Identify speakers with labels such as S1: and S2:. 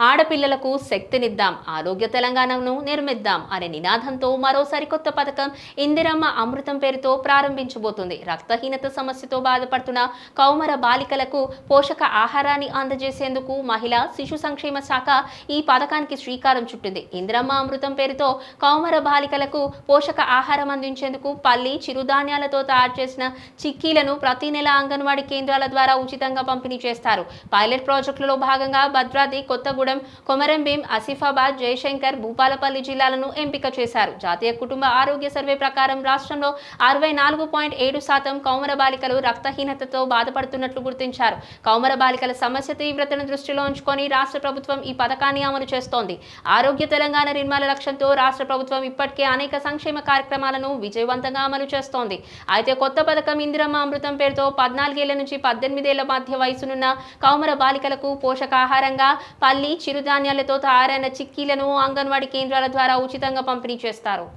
S1: ఆడపిల్లలకు శక్తినిద్దాం, ఆరోగ్య తెలంగాణను నిర్మిద్దాం అనే నినాదంతో మరో సరికొత్త పథకం ఇందిరమ్మ అమృతం పేరుతో ప్రారంభించబోతుంది. రక్తహీనత సమస్యతో బాధపడుతున్న కౌమర బాలికలకు పోషక ఆహారాన్ని అందజేసేందుకు మహిళా శిశు సంక్షేమ శాఖ ఈ పథకానికి శ్రీకారం చుట్టింది. ఇందిరమ్మ అమృతం పేరుతో కౌమర బాలికలకు పోషక ఆహారం అందించేందుకు పల్లి చిరుధాన్యాలతో తయారు చేసిన చిక్కీలను ప్రతి నెల అంగన్వాడీ కేంద్రాల ద్వారా ఉచితంగా పంపిణీ చేస్తారు. పైలట్ ప్రాజెక్టులో భాగంగా భద్రాద్రి, కొత్తగూడెం, కొమరంభీం, ఆసిఫాబాద్, జయశంకర్, భూపాలపల్లి జిల్లాలను ఎంపిక చేశారు. జాతీయ కుటుంబ ఆరోగ్య సర్వే ప్రకారం రాష్ట్రంలో 64.7% కౌమర బాలికలు రక్తహీనతతో బాధపడుతున్నట్లు గుర్తించారు. కౌమర బాలికల సమస్య తీవ్రతను దృష్టిలో ఉంచుకొని రాష్ట్ర ప్రభుత్వం ఈ పథకాన్ని అమలు చేస్తోంది. ఆరోగ్య తెలంగాణ నిర్మాణ లక్ష్యంతో రాష్ట్ర ప్రభుత్వం ఇప్పటికే అనేక సంక్షేమ కార్యక్రమాలను విజయవంతంగా అమలు చేస్తోంది. అయితే కొత్త పథకం ఇందిరమ్మ అమృతం పేరుతో 14 ఏళ్ల నుంచి 18 ఏళ్ల మధ్య వయసునున్న కౌమర బాలికలకు పోషకాహారంగా పల్లి చిరుధాన్యాలతో తయారైన చిక్కీలను అంగన్వాడీ కేంద్రాల ద్వారా ఉచితంగా పంపిణీ చేస్తారు.